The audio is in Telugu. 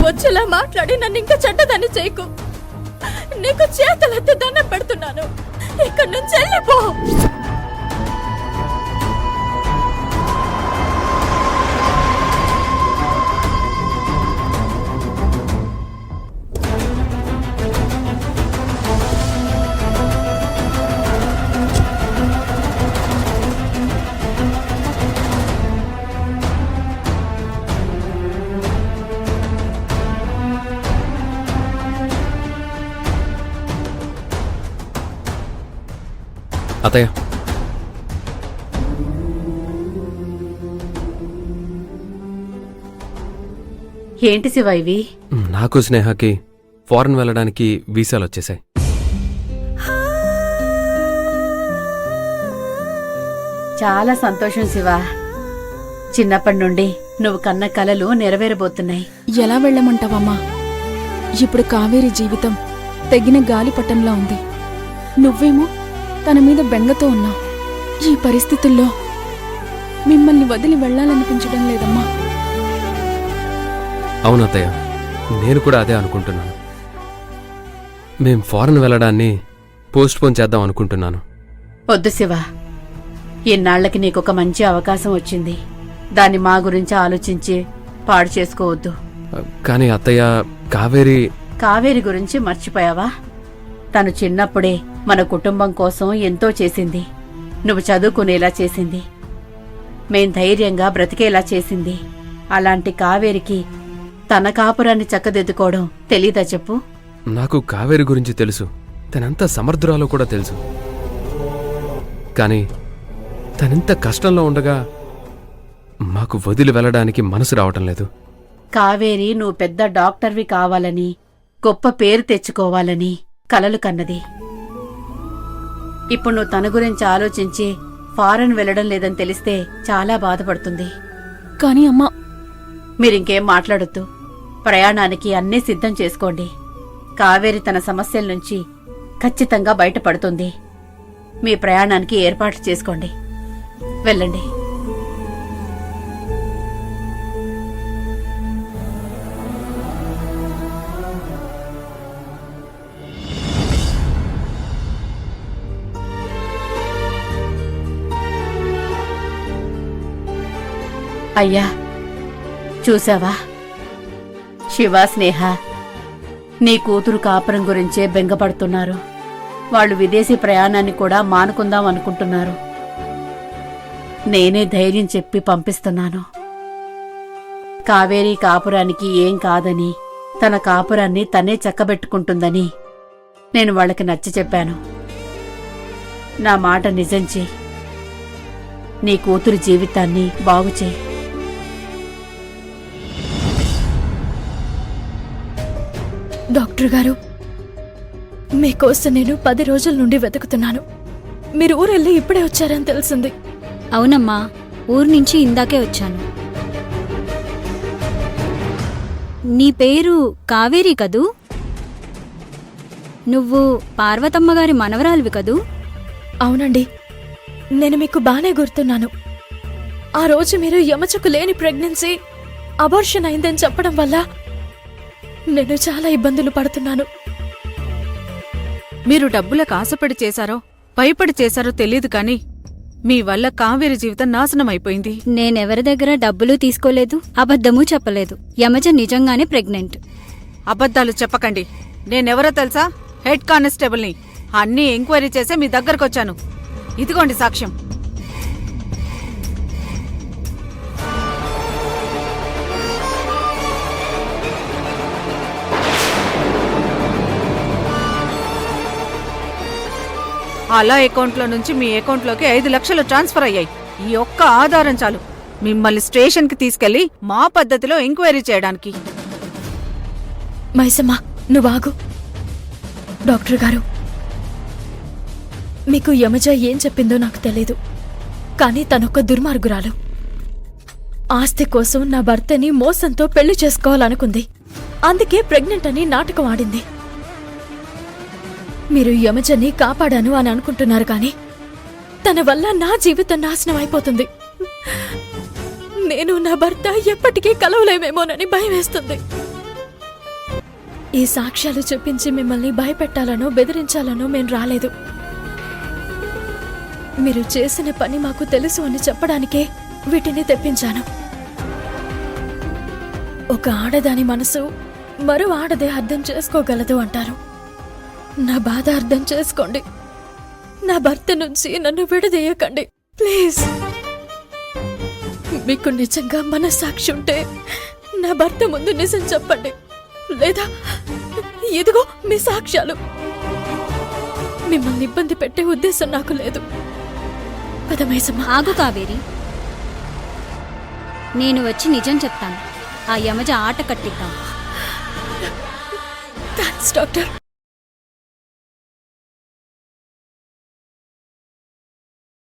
వచ్చేలా మాట్లాడి నన్ను ఇంకా చెడ్డదాన్ని చేయకు. నీకు చేతులెత్తి దండం పెడుతున్నాను, ఇక్కడి నుంచి వెళ్ళిపో. అత్తయ్య, ఏంటి శివ ఇవి? నాకు స్నేహకి ఫారెన్ వెళ్ళడానికి వీసాలు వచ్చేసాయి. చాలా సంతోషం శివ. చిన్నప్పటి నుండి నువ్వు కన్న కలలు నెరవేరబోతున్నాయి. ఎలా వెళ్ళమంటావమ్మా? ఇప్పుడు కావేరి జీవితం తెగిన గాలిపటంలా ఉంది. నువ్వేమో తన మీద బెంగతో ఉన్నావు. ఈ పరిస్థితుల్లో మిమ్మల్ని వదిలి వెళ్లాలనిపించడం లేదమ్మా. అవునత్తయ్య, నేను కూడా అదే అనుకుంటున్నాను. మేం ఫారెన్ వెళ్ళడాన్ని పోస్ట్పోన్ చేద్దాం అనుకుంటున్నాను. వద్దు శివ, ఇన్నాళ్లకి నీకొక మంచి అవకాశం వచ్చింది. దాన్ని మా గురించి ఆలోచించి పాడు చేసుకోవద్దు. కానీ అత్తయ్య, కావేరి గురించి మర్చిపోయావా? తను చిన్నప్పుడే మన కుటుంబం కోసం ఎంతో చేసింది. నువ్వు చదువుకునేలా చేసింది, మేం ధైర్యంగా బ్రతికేలా చేసింది. అలాంటి కావేరికి తన కాపురాన్ని చక్కదిద్దుకోవడం తెలీదా చెప్పు? నాకు కావేరి గురించి తెలుసు, తనంత సమర్థురాలో కూడా తెలుసు. కానీ తనెంత కష్టంలో ఉండగా మాకు వదిలి వెళ్ళడానికి మనసు రావటం లేదు. కావేరి నువ్వు పెద్ద డాక్టర్వి కావాలని, గొప్ప పేరు తెచ్చుకోవాలని కలలు కన్నది. ఇప్పుడు నువ్వు తన గురించి ఆలోచించి ఫారెన్ వెళ్లడం లేదని తెలిస్తే చాలా బాధపడుతుంది. కానీ అమ్మా, మీరింకేం మాట్లాడొద్దు. ప్రయాణానికి అన్నీ సిద్ధం చేసుకోండి. కావేరి తన సమస్యల నుంచి ఖచ్చితంగా బయటపడుతుంది. మీ ప్రయాణానికి ఏర్పాట్లు చేసుకోండి. వెళ్ళండి. అయ్యా, చూసావా? శివ, స్నేహ నీ కూతురు కాపురం గురించే బెంగపడుతున్నారు. వాళ్ళు విదేశీ ప్రయాణాన్ని కూడా మానుకుందాం అనుకుంటున్నారు. నేనే ధైర్యం చెప్పి పంపిస్తున్నాను. కావేరీ కాపురానికి ఏం కాదని, తన కాపురాన్ని తనే చక్కబెట్టుకుంటుందని నేను వాళ్ళకి నచ్చి చెప్పాను. నా మాట నిజం చెయ్యి. నీ కూతురు జీవితాన్ని బాగుచేయి. డాక్టర్ గారు, మీకోసం నేను 10 రోజుల నుండి వెతుకుతున్నాను. మీరు ఊరెళ్ళి ఇప్పుడే వచ్చారని తెలిసింది. అవునమ్మా, ఊరు నుంచి ఇందాకే వచ్చాను. నీ పేరు కావేరి కదూ? నువ్వు పార్వతమ్మగారి మనవరాలివి కదూ? అవునండి, నేను మీకు బానే గుర్తున్నాను. ఆ రోజు మీరు యమచకు లేని ప్రెగ్నెన్సీ, అబార్షన్ అయిందని చెప్పడం వల్ల నేను చాలా ఇబ్బందులు పడుతున్నాను. మీరు డబ్బులకు ఆశపడి చేశారో భయపడి చేశారో తెలీదు కాని మీ వల్ల కావేరి జీవితం నాశనమైపోయింది. నేనెవరి దగ్గర డబ్బులు తీసుకోలేదు, అబద్ధమూ చెప్పలేదు. యమజ నిజంగానే ప్రెగ్నెంట్. అబద్ధాలు చెప్పకండి. నేనెవరో తెలుసా? హెడ్ కానిస్టేబుల్ని. అన్నీ ఎంక్వైరీ చేసే మీ దగ్గరకొచ్చాను. ఇదిగోండి సాక్ష్యం. అలా అకౌంట్లో నుంచి మీ అకౌంట్లోకి 5 లక్షలు ట్రాన్స్ఫర్ అయ్యాయి. ఈ ఒక్క ఆధారం చాలు మిమ్మల్ని స్టేషన్కి తీసుకెళ్లి మా పద్ధతిలో ఎంక్వైరీ చేయడానికి. మైసమ్మ, నువ్వాగు. డాక్టర్ గారు, మీకు యమజ ఏం చెప్పిందో నాకు తెలీదు, కానీ తనొక్క దుర్మార్గురాలు. ఆస్తి కోసం నా భర్తని మోసంతో పెళ్లి చేసుకోవాలనుకుంది. అందుకే ప్రెగ్నెంట్ అని నాటకం ఆడింది. మీరు యమజని కాపాడాను అని అనుకుంటున్నారు, కానీ తన వల్ల నా జీవితం నాశనం అయిపోతుంది. నేను నా భర్త ఎప్పటికీ కలవలేమేమోనని భయం వేస్తుంది. ఈ సాక్ష్యాలు చూపించి మిమ్మల్ని భయపెట్టాలనో బెదిరించాలనో మేము రాలేదు. మీరు చేసిన పని మాకు తెలుసు అని చెప్పడానికే వీటిని తెప్పించాను. ఒక ఆడదాని మనసు మరో ఆడదే అర్థం చేసుకోగలదు అంటారు. నా బాధ అర్థం చేసుకోండి. నా భర్త నుంచి నన్ను విడదీయకండి ప్లీజ్. మీకు నిజంగా మనస్సాక్షి ఉంటే నా భర్త ముందు నిజం చెప్పండి, లేదా ఇదిగో మీ సాక్ష్యాలు. మిమ్మల్ని ఇబ్బంది పెట్టే ఉద్దేశం నాకు లేదు. పదమైసమ్మా. ఆగు కావేరి, నేను వచ్చి నిజం చెప్తాను. ఆ యమజ ఆట కట్టిద్దాం. Thanks doctor.